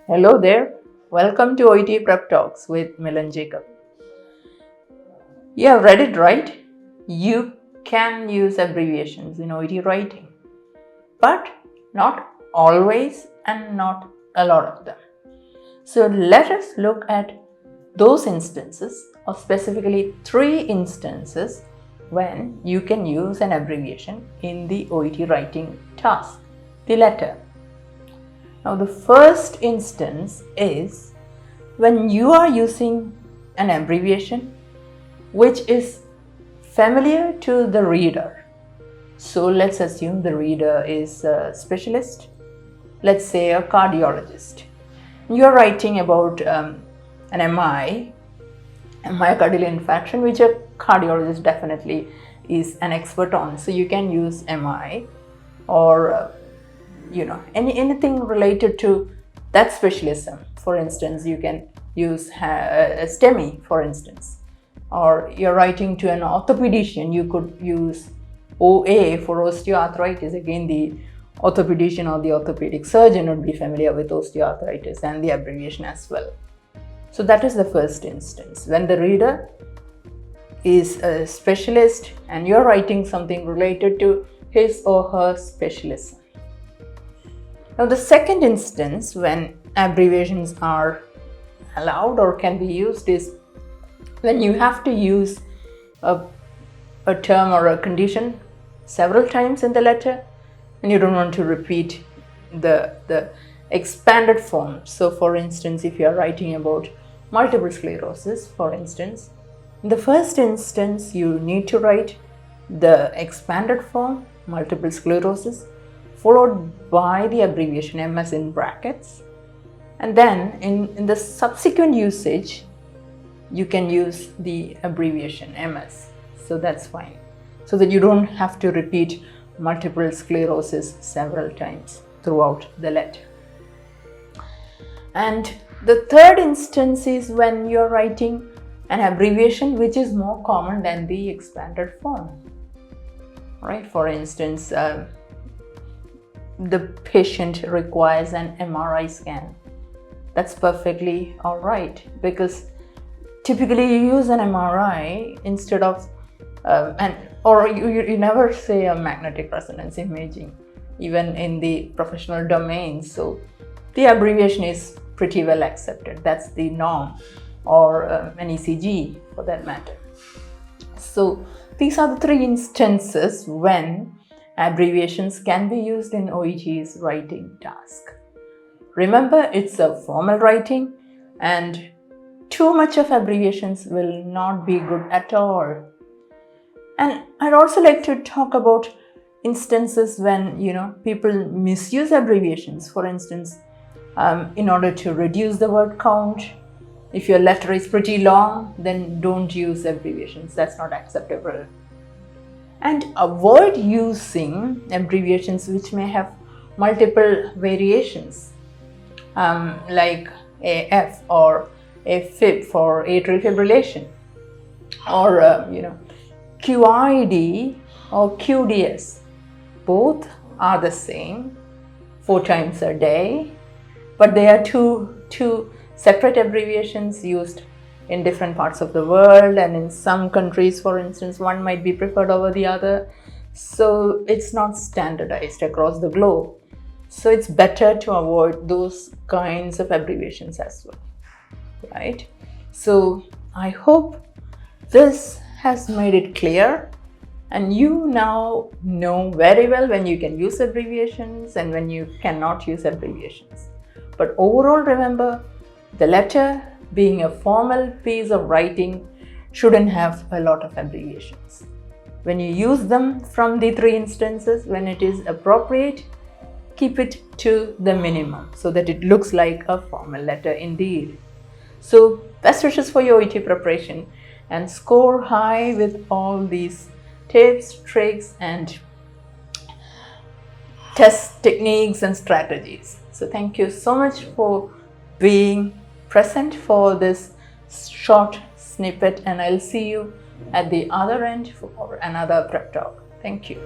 Hello there. Welcome to OET Prep Talks with Milen Jacob. You have read it right. You can use abbreviations in OET writing, but not always and not a lot of them. So let us look at those instances, or specifically 3 instances when you can use an abbreviation in the OET writing task, the letter. Now, the first instance is when you are using an abbreviation which is familiar to the reader. So, let's assume the reader is a specialist, let's say a cardiologist. You are writing about an MI, myocardial infarction, which a cardiologist definitely is an expert on. So, you can use MI or anything related to that specialism. For instance, you can use a STEMI, for instance, or you're writing to an orthopedician, you could use OA for osteoarthritis. Again, the orthopedician or the orthopedic surgeon would be familiar with osteoarthritis and the abbreviation as well. So that is the first instance, when the reader is a specialist and you're writing something related to his or her specialism. Now, the second instance when abbreviations are allowed or can be used is when you have to use a term or a condition several times in the letter and you don't want to repeat the expanded form. So, for instance, if you are writing about multiple sclerosis, for instance, in the first instance you need to write the expanded form, multiple sclerosis, followed by the abbreviation MS in brackets, and then in the subsequent usage you can use the abbreviation MS. So that's fine, so that you don't have to repeat multiple sclerosis several times throughout the letter. And the third instance is when you're writing an abbreviation which is more common than the expanded form. Right? For instance, the patient requires an MRI scan. That's perfectly all right, because typically you use an MRI instead of you never say a magnetic resonance imaging, even in the professional domain. So the abbreviation is pretty well accepted. That's the norm, or an ECG for that matter. So these are the 3 instances when abbreviations can be used in OET's writing task. Remember, it's a formal writing and too much of abbreviations will not be good at all. And I'd also like to talk about instances when people misuse abbreviations. For instance, in order to reduce the word count, if your letter is pretty long, then don't use abbreviations. That's not acceptable. And avoid using abbreviations which may have multiple variations, like AF or AFib for atrial fibrillation, or QID or QDS. Both are the same, 4 times a day, but they are two separate abbreviations used in different parts of the world, and in some countries, for instance, one might be preferred over the other. So it's not standardized across the globe. So it's better to avoid those kinds of abbreviations as well, right? So I hope this has made it clear, and you now know very well when you can use abbreviations and when you cannot use abbreviations. But overall, remember, the letter, being a formal piece of writing, shouldn't have a lot of abbreviations. When you use them from the 3 instances, when it is appropriate, keep it to the minimum so that it looks like a formal letter indeed. So best wishes for your OET preparation, and score high with all these tips, tricks and test techniques and strategies. So thank you so much for being present for this short snippet, and I'll see you at the other end for another prep talk. Thank you.